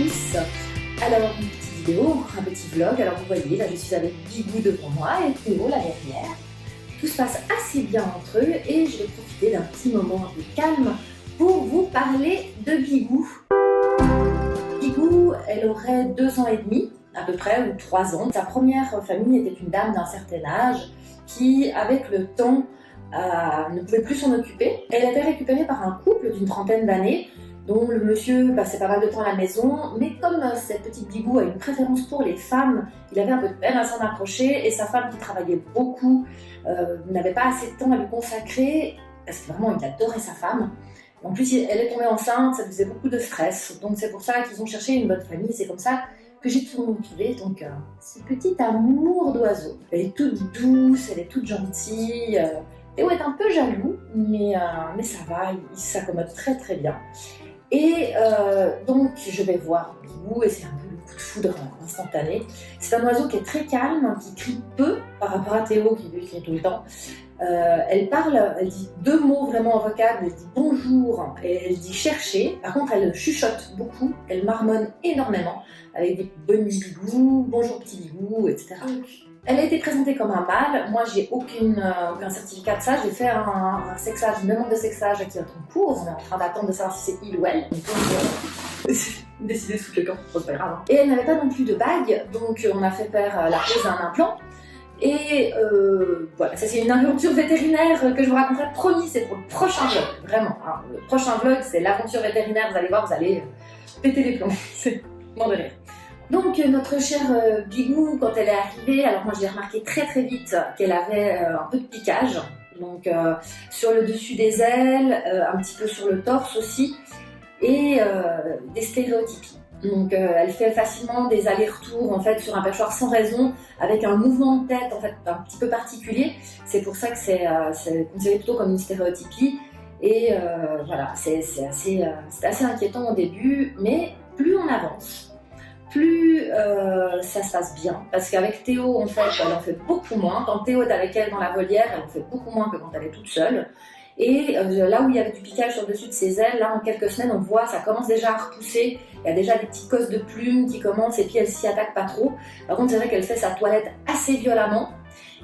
tous. Alors une petite vidéo, encore un petit vlog. Alors vous voyez, là je suis avec Bigou devant moi et Théo là derrière. Tout se passe assez bien entre eux et je vais profiter d'un petit moment un peu calme pour vous parler de Bigou. Bigou, elle aurait 2 ans et demi à peu près, ou 3 ans. Sa première famille était une dame d'un certain âge qui, avec le temps, ne pouvait plus s'en occuper. Elle a été récupérée par un couple d'une trentaine d'années dont le monsieur passait pas mal de temps à la maison, mais comme cette petite Bigou a une préférence pour les femmes, il avait un peu de peine à s'en approcher et sa femme qui travaillait beaucoup n'avait pas assez de temps à lui consacrer parce que vraiment il adorait sa femme. En plus elle est tombée enceinte, ça lui faisait beaucoup de stress, donc c'est pour ça qu'ils ont cherché une bonne famille, c'est comme ça que j'ai trouvé donc ce petit amour d'oiseau. Elle est toute douce, elle est toute gentille. Théo est un peu jaloux, mais ça va, il s'accommode très très bien. Et donc je vais voir Bigou et c'est un peu le coup de foudre instantané. C'est un oiseau qui est très calme, qui crie peu par rapport à Théo qui lui crie tout le temps. Elle parle, elle dit 2 mots vraiment en vocable, elle dit bonjour et elle dit chercher. Par contre elle chuchote beaucoup, elle marmonne énormément avec des bonnes Bigou, bonjour petit Bigou, etc. Elle a été présentée comme un mâle. Moi, j'ai aucun certificat de ça. J'ai fait un sexage, une demande de sexage qui est en cours. On est en train d'attendre de savoir si c'est il ou elle. Donc, décider sous le camp, c'est pas grave. Et elle n'avait pas non plus de bague, donc on a fait faire la pose d'un implant. Et voilà, ça c'est une aventure vétérinaire que je vous raconterai. Promis, c'est pour le prochain vlog. Vraiment. Alors, le prochain vlog, c'est l'aventure vétérinaire. Vous allez voir, vous allez péter les plombs. C'est mort de rire. Donc notre chère Bigou, quand elle est arrivée, alors moi j'ai remarqué très très vite qu'elle avait un peu de piquage, donc sur le dessus des ailes, un petit peu sur le torse aussi, et des stéréotypies. Donc elle fait facilement des allers-retours en fait sur un perchoir sans raison, avec un mouvement de tête en fait un petit peu particulier. C'est pour ça que c'est considéré plutôt comme une stéréotypie. Et voilà, c'est assez inquiétant au début, mais plus on avance, plus ça se passe bien. Parce qu'avec Théo, en fait, elle en fait beaucoup moins. Quand Théo est avec elle dans la volière, elle en fait beaucoup moins que quand elle est toute seule. Et là où il y avait du piquage sur le dessus de ses ailes, là en quelques semaines, on voit, ça commence déjà à repousser. Il y a déjà des petites cosses de plumes qui commencent et puis elle s'y attaque pas trop. Par contre, c'est vrai qu'elle fait sa toilette assez violemment.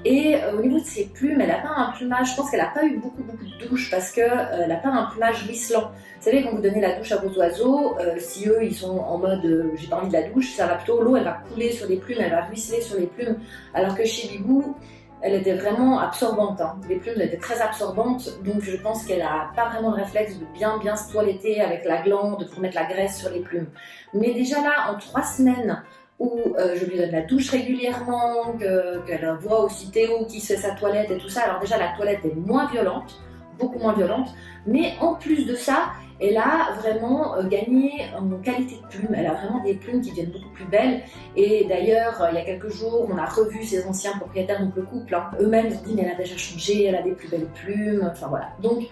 Et au niveau de ses plumes, elle n'a pas un plumage, je pense qu'elle n'a pas eu beaucoup de douches parce qu'elle n'a pas un plumage ruisselant. Vous savez, quand vous donnez la douche à vos oiseaux, si eux ils sont en mode j'ai pas envie de la douche, ça va plutôt, l'eau elle va couler sur les plumes, elle va ruisseler sur les plumes. Alors que chez Bigou, elle était vraiment absorbante, hein. Les plumes étaient très absorbantes, donc je pense qu'elle n'a pas vraiment le réflexe de bien se toiletter avec la glande pour mettre la graisse sur les plumes. Mais déjà là, en 3 semaines, où je lui donne la douche régulièrement, qu'elle voit aussi Théo qui fait sa toilette et tout ça. Alors déjà, la toilette est moins violente, beaucoup moins violente, mais en plus de ça, elle a vraiment gagné en qualité de plumes. Elle a vraiment des plumes qui deviennent beaucoup plus belles. Et d'ailleurs, il y a quelques jours, on a revu ses anciens propriétaires, donc le couple. Hein. Eux-mêmes ont dit, mais elle a déjà changé, elle a des plus belles plumes. Enfin voilà. Donc,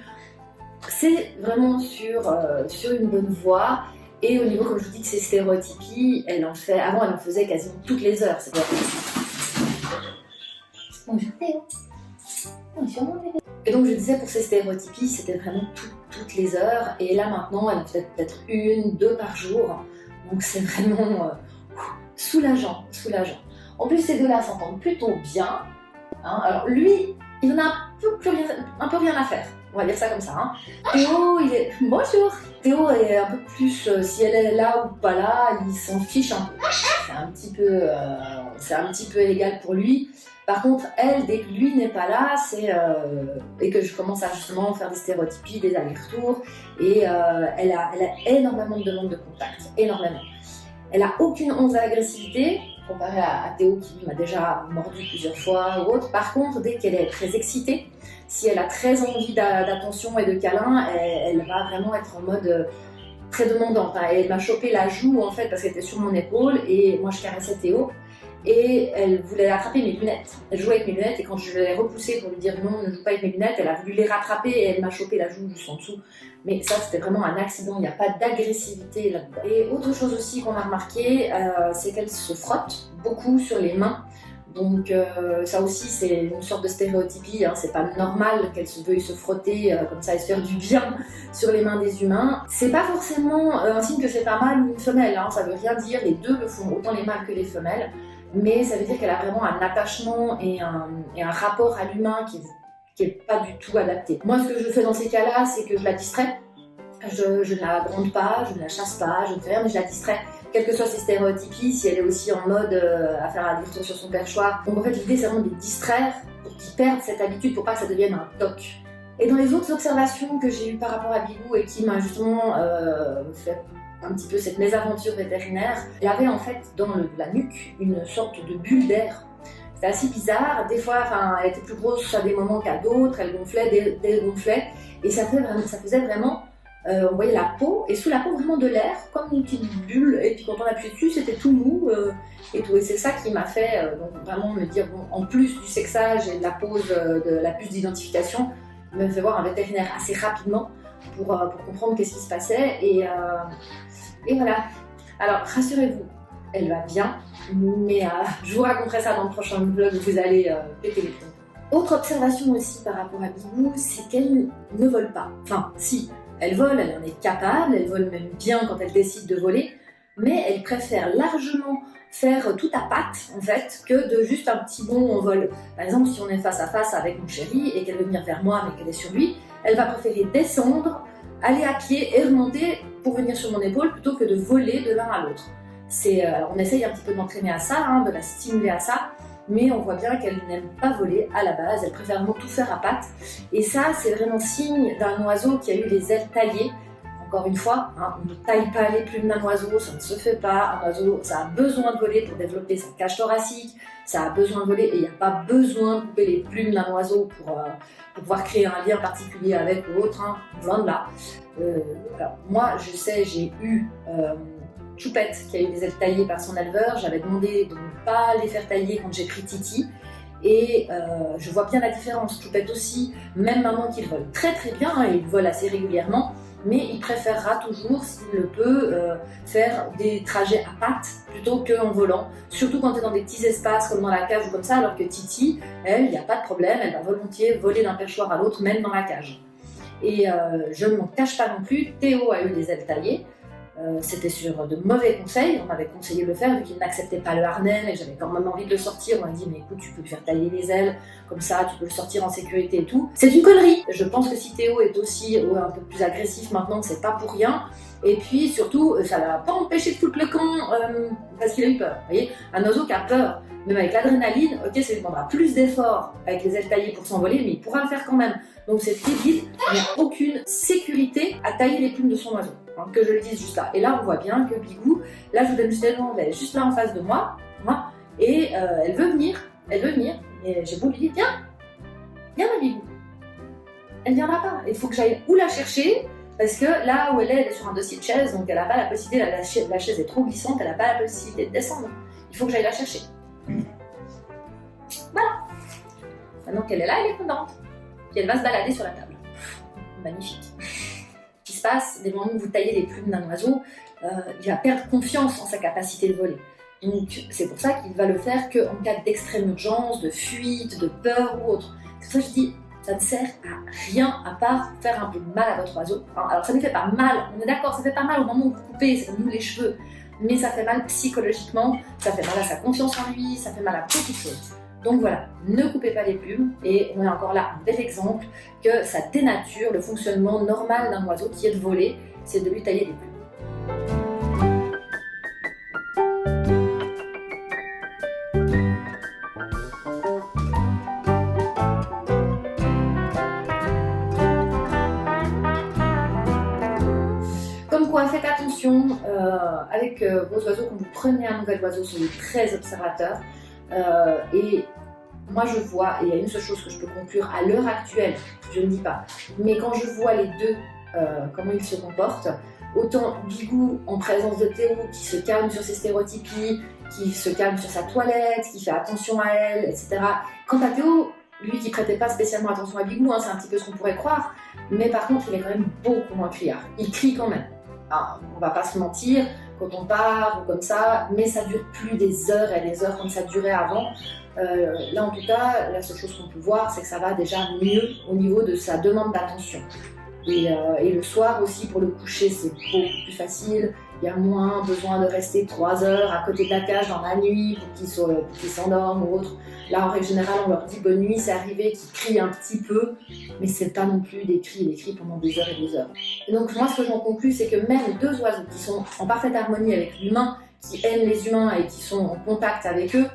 c'est vraiment sur une bonne voie. Et au niveau, comme je vous dis, de ces stéréotypies, avant elle en faisait quasiment toutes les heures. Bonjour Théo. Bonjour mon bébé. Et donc je disais, pour ces stéréotypies, c'était vraiment toutes les heures. Et là maintenant, elle en fait peut-être 1, 2 par jour. Donc c'est vraiment soulageant. En plus, ces deux-là s'entendent plutôt bien. Hein. Alors lui, il en a un peu rien à faire. On va dire ça comme ça. Hein. Théo, il est... Bonjour. Théo est un peu plus... si elle est là ou pas là, il s'en fiche un peu. C'est un petit peu égal pour lui. Par contre, elle, dès que lui n'est pas là, et que je commence à justement faire des stéréotypies, des allers-retours, et elle a énormément de demandes de contact. Énormément. Elle a aucune once d'agressivité, comparé à Théo qui lui m'a déjà mordu plusieurs fois ou autre. Par contre, dès qu'elle est très excitée, si elle a très envie d'attention et de câlin, elle va vraiment être en mode très demandante. Hein. Elle m'a chopé la joue en fait parce qu'elle était sur mon épaule et moi je caressais Théo et elle voulait attraper mes lunettes. Elle jouait avec mes lunettes et quand je l'ai repoussée pour lui dire non, ne joue pas avec mes lunettes, elle a voulu les rattraper et elle m'a chopé la joue juste en dessous. Mais ça c'était vraiment un accident, il n'y a pas d'agressivité là-dedans. Et autre chose aussi qu'on a remarqué, c'est qu'elle se frotte beaucoup sur les mains. Donc ça aussi c'est une sorte de stéréotypie, hein. C'est pas normal qu'elle se veuille se frotter comme ça et se faire du bien sur les mains des humains. C'est pas forcément un signe que c'est un mâle ou une femelle, hein. Ça veut rien dire, les deux le font, autant les mâles que les femelles, mais ça veut dire qu'elle a vraiment un attachement et un rapport à l'humain qui est pas du tout adapté. Moi ce que je fais dans ces cas-là, c'est que je la distrais. Je ne la gronde pas, je ne la chasse pas, je ne fais rien, mais je la distrais. Quelles que soient ses stéréotypies, si elle est aussi en mode à faire un tour sur son perchoir. Donc en fait l'idée c'est vraiment de les distraire pour qu'ils perdent cette habitude, pour pas que ça devienne un toc. Et dans les autres observations que j'ai eues par rapport à Bigou et qui m'a justement fait un petit peu cette mésaventure vétérinaire, elle avait en fait dans la nuque une sorte de bulle d'air. C'était assez bizarre, des fois elle était plus grosse à des moments qu'à d'autres, elle gonflait, dégonflait, et ça faisait vraiment... on voyait la peau, et sous la peau vraiment de l'air, comme une petite bulle, et puis quand on appuyait dessus, c'était tout mou et tout. Et c'est ça qui m'a fait donc vraiment me dire, bon, en plus du sexage et de la pose de la puce d'identification, me fait voir un vétérinaire assez rapidement pour comprendre qu'est-ce qui se passait, et voilà. Alors rassurez-vous, elle va bien, mais je vous raconterai ça dans le prochain vlog où vous allez péter les plombs. Autre observation aussi par rapport à Bigou, c'est qu'elle ne vole pas. Enfin, si. Elle vole, elle en est capable, elle vole même bien quand elle décide de voler, mais elle préfère largement faire tout à pattes, en fait, que de juste un petit bond en vol. Par exemple, si on est face à face avec mon chéri et qu'elle veut venir vers moi mais qu'elle est sur lui, elle va préférer descendre, aller à pied et remonter pour venir sur mon épaule plutôt que de voler de l'un à l'autre. On essaye un petit peu de m'entraîner à ça, hein, de la stimuler à ça, mais on voit bien qu'elle n'aime pas voler à la base, elle préfère vraiment tout faire à pattes. Et ça, c'est vraiment signe d'un oiseau qui a eu les ailes taillées. Encore une fois, hein, on ne taille pas les plumes d'un oiseau, ça ne se fait pas. Un oiseau, ça a besoin de voler pour développer sa cage thoracique, ça a besoin de voler et il n'y a pas besoin de couper les plumes d'un oiseau pour pouvoir créer un lien particulier avec l'autre, hein, loin de là. Alors, moi, je sais, j'ai eu... Choupette qui a eu des ailes taillées par son éleveur, j'avais demandé de ne pas les faire tailler quand j'ai pris Titi et je vois bien la différence. Choupette aussi, même maintenant qu'il vole très très bien, hein, il vole assez régulièrement, mais il préférera toujours, s'il le peut, faire des trajets à pattes plutôt qu'en volant, surtout quand tu es dans des petits espaces comme dans la cage ou comme ça, alors que Titi, elle, il n'y a pas de problème, elle va volontiers voler d'un perchoir à l'autre, même dans la cage. Et je ne m'en cache pas non plus, Théo a eu des ailes taillées. C'était sur de mauvais conseils, on m'avait conseillé de le faire vu qu'il n'acceptait pas le harnais, mais j'avais quand même envie de le sortir. On m'a dit mais écoute, tu peux lui faire tailler les ailes, comme ça tu peux le sortir en sécurité et tout. C'est une connerie. Je pense que si Théo est aussi un peu plus agressif maintenant, c'est pas pour rien. Et puis surtout, ça l'a pas empêché de foutre le camp parce qu'il a eu peur. Vous voyez, un oiseau qui a peur, même avec l'adrénaline, ok, ça lui demandera plus d'efforts avec les ailes taillées pour s'envoler, mais il pourra le faire quand même. Donc c'est débile, il n'y a aucune sécurité à tailler les plumes de son oiseau. Que je le dise juste là. Et là, on voit bien que Bigou, là, je vous donne juste l'exemple, elle est juste là en face de moi, et elle veut venir, et j'ai beau lui dire, viens ma Bigou. Elle viendra pas. Il faut que j'aille où la chercher, parce que là où elle est sur un dossier de chaise, donc elle n'a pas la possibilité, la chaise est trop glissante, elle n'a pas la possibilité de descendre. Il faut que j'aille la chercher. Voilà. Maintenant qu'elle est là, elle est contente. Puis elle va se balader sur la table. Magnifique. Ce qui se passe, dès le moment où vous taillez les plumes d'un oiseau, il va perdre confiance en sa capacité de voler. Donc c'est pour ça qu'il va le faire qu'en cas d'extrême urgence, de fuite, de peur ou autre. C'est pour ça que je dis, ça ne sert à rien à part faire un peu de mal à votre oiseau. Alors ça ne fait pas mal, on est d'accord, ça ne fait pas mal au moment où vous coupez, c'est comme nous les cheveux, mais ça fait mal psychologiquement, ça fait mal à sa confiance en lui, ça fait mal à beaucoup de choses. Donc voilà, ne coupez pas les plumes, et on a encore là un bel exemple que ça dénature le fonctionnement normal d'un oiseau qui est de voler, c'est de lui tailler les plumes. Comme quoi, faites attention avec vos oiseaux, quand vous prenez un nouvel oiseau, soyez très observateur. Et moi je vois, et il y a une seule chose que je peux conclure à l'heure actuelle, je ne dis pas, mais quand je vois les deux, comment ils se comportent, autant Bigou en présence de Théo qui se calme sur ses stéréotypies, qui se calme sur sa toilette, qui fait attention à elle, etc. Quant à Théo, lui qui prêtait pas spécialement attention à Bigou, hein, c'est un petit peu ce qu'on pourrait croire, mais par contre il est quand même beaucoup moins criard, il crie quand même. On va pas se mentir, quand on part ou comme ça, mais ça dure plus des heures et des heures comme ça durait avant. Là en tout cas, la seule chose qu'on peut voir, c'est que ça va déjà mieux au niveau de sa demande d'attention. Et le soir aussi, pour le coucher, c'est beaucoup plus facile. Il y a moins besoin de rester 3 heures à côté de la cage dans la nuit pour qu'ils s'endorment ou autre. Là, en règle générale, on leur dit bonne nuit, c'est arrivé qu'ils crient un petit peu, mais c'est pas non plus des cris pendant des heures et des heures. Et donc moi, ce que j'en conclus, c'est que même 2 oiseaux qui sont en parfaite harmonie avec l'humain, qui aiment les humains et qui sont en contact avec eux,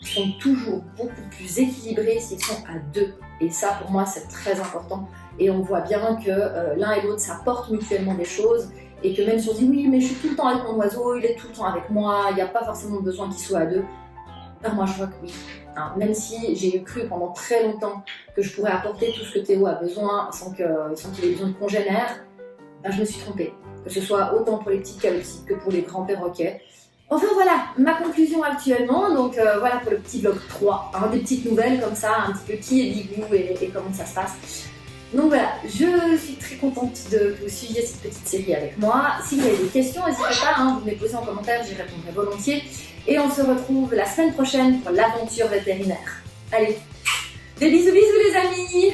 sont toujours beaucoup plus équilibrés s'ils sont à 2. Et ça, pour moi, c'est très important. Et on voit bien que l'un et l'autre s'apportent mutuellement des choses et que même si on dit oui, mais je suis tout le temps avec mon oiseau, il est tout le temps avec moi, il n'y a pas forcément besoin qu'il soit à 2. Ben, moi, je vois que oui. Hein, même si j'ai cru pendant très longtemps que je pourrais apporter tout ce que Théo a besoin sans qu'il ait besoin de congénères, ben, je me suis trompée. Que ce soit autant pour les petits calopsites que pour les grands perroquets. Enfin voilà, ma conclusion actuellement, donc voilà pour le petit vlog 3, hein, des petites nouvelles comme ça, un petit peu qui est Bigou et comment ça se passe. Donc voilà, je suis très contente que vous suiviez cette petite série avec moi. Si vous avez des questions, n'hésitez pas, hein, vous me les posez en commentaire, j'y répondrai volontiers. Et on se retrouve la semaine prochaine pour l'aventure vétérinaire. Allez, des bisous bisous les amis!